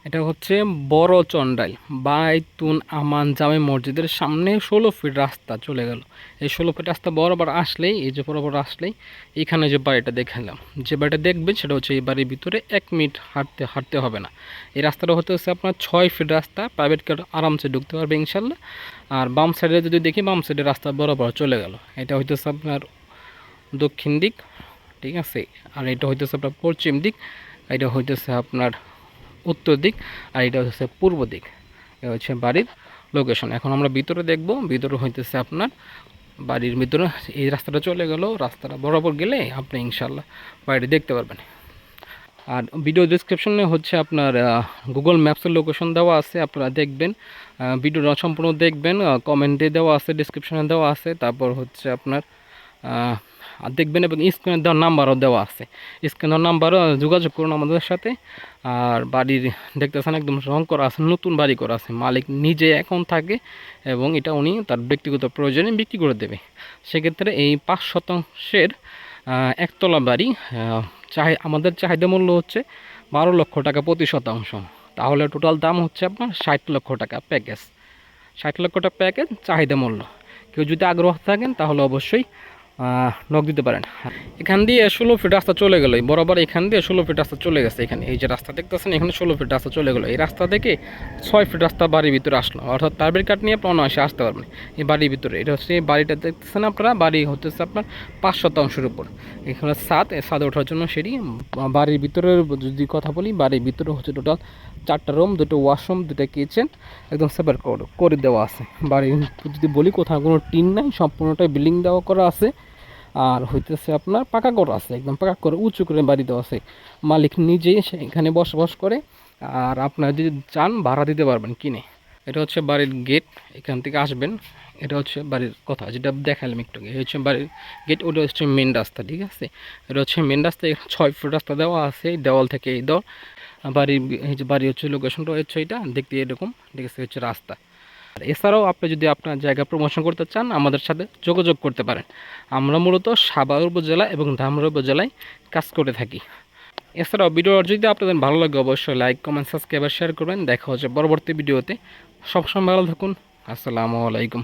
এটা হচ্ছে বড় চন্ডাইল বাইতুন আমান জামে মসজিদের সামনে 16 ফিট রাস্তা চলে গেল। এই 16 ফিট রাস্তা বরাবর আসলেই, এই যে বরাবর আসলেই এখানে যে বাড়িটা দেখালাম, যে বাড়িটা দেখবেন সেটা হচ্ছে এই বাড়ির ভিতরে 1 মিনিট হাঁটতে হাঁটতে হবে না। এই রাস্তাটা হতে হচ্ছে আপনার 6 ফিট রাস্তা, প্রাইভেট কার আরামসে ঢুকতে পারবে ইনশাল্লাহ। আর বাম সাইডে যদি দেখি, বাম সাইডে রাস্তা বরাবর চলে গেল। এটা হইতেছে আপনার দক্ষিণ দিক, ঠিক আছে। আর এটা হইতেছে আপনার পশ্চিম দিক, এটা হইতেছে আপনার উত্তর দিক, আর এটা হচ্ছে পূর্ব দিক। এটা হচ্ছে বাড়ির লোকেশন। এখন আমরা ভিতরে দেখব। ভিতরে হইতেছে আপনার বাড়ির ভিতরে এই রাস্তাটা চলে গেল, রাস্তাটা বরাবর গেলে আপনি ইনশাল্লাহ বাড়িটি দেখতে পারবেন। আর ভিডিও ডিসক্রিপশনে হচ্ছে আপনার গুগল ম্যাপসের লোকেশন দেওয়া আছে, আপনারা দেখবেন। ভিডিওটা সম্পূর্ণ দেখবেন, কমেন্টে দেওয়া আছে, ডিসক্রিপশনে দেওয়া আছে। তারপর হচ্ছে আপনার দেখবেন, এবং স্ক্রিনে দেওয়ার নাম্বারও দেওয়া আছে। স্ক্রিনের নাম্বারও যোগাযোগ করুন আমাদের সাথে। আর বাড়ির দেখতেছেন একদম রং করা আছে, নতুন বাড়ি করা আছে, মালিক নিজে এখন থাকে এবং এটা উনি তার ব্যক্তিগত প্রয়োজনে বিক্রি করে দেবে। সেক্ষেত্রে এই 5 শতাংশের একতলা বাড়ি আমাদের চাহিদা মূল্য হচ্ছে 12 লক্ষ টাকা প্রতি শতাংশ। তাহলে টোটাল দাম হচ্ছে আপনার 60 লক্ষ টাকা প্যাকেজ। 60 লক্ষ টাকা প্যাকেজ চাহিদা মূল্য। কেউ যদি আগ্রহ থাকেন তাহলে অবশ্যই নক দিতে পারেন। এখান দিয়ে 16 ফিট রাস্তা চলে গেল, বরাবর এখান দিয়ে 16 ফিট রাস্তা চলে গেছে। এখানে এই যে রাস্তা দেখতেছেন, এখানে 16 ফিট রাস্তা চলে গেলো। এই রাস্তা থেকে 6 ফিট রাস্তা বাড়ির ভিতরে আসলো, অর্থাৎ প্রাইভেট কাট নিয়ে আপনি অনায়াসে আসতে পারবেন এই বাড়ির ভিতরে। এটা হচ্ছে এই বাড়িটা দেখতেছেন আপনারা, বাড়ি হতেছে আপনার 5 শতাংশের উপর। এখানে ছাদে ওঠার জন্য সিঁড়ি। বাড়ির ভিতরে যদি কথা বলি, বাড়ির ভিতরে হচ্ছে টোটাল 4টা রুম, 2টো ওয়াশরুম, 2টা কিচেন একদম সেপারেট করে দেওয়া আছে। বাড়ির যদি বলি, কোথাও কোনো টিন নাই, সম্পূর্ণটাই বিল্ডিং দেওয়া করা আছে। আর হইতেছে আপনার পাকা করা আছে, একদম পাকা করে উঁচু করে বাড়ি দেওয়া আছে। মালিক নিজেই এখানে বসবাস করে। আর আপনারা যদি চান ভাড়া দিতে পারবেন কিনে। এটা হচ্ছে বাড়ির গেট, এখান থেকে আসবেন। এটা হচ্ছে বাড়ির কথা যেটা দেখালাম একটু আগে। এই হচ্ছে বাড়ির গেট, ওটা হচ্ছে মেন রাস্তা, ঠিক আছে। এটা হচ্ছে মেন রাস্তা, 6 ফিট রাস্তা দেওয়া আছে। এই দেওয়াল থেকে এই দেওয়াল বাড়ির, এই যে বাড়ি হচ্ছে লোকেশনটা হচ্ছে এটা দেখতে এরকম, ঠিক আছে, হচ্ছে রাস্তা। আর এছাড়াও আপনি যদি আপনার জায়গা প্রমোশন করতে চান আমাদের সাথে যোগাযোগ করতে পারেন। আমরা মূলত সাভার উপজেলা এবং ধামরা উপজেলায় কাজ করে থাকি। এছাড়াও ভিডিওটা যদি আপনাদের ভালো লাগে অবশ্যই লাইক, কমেন্ট, সাবস্ক্রাইব আর শেয়ার করবেন। দেখা হচ্ছে পরবর্তী ভিডিওতে। সবসময় ভালো থাকুন। আসসালামু আলাইকুম।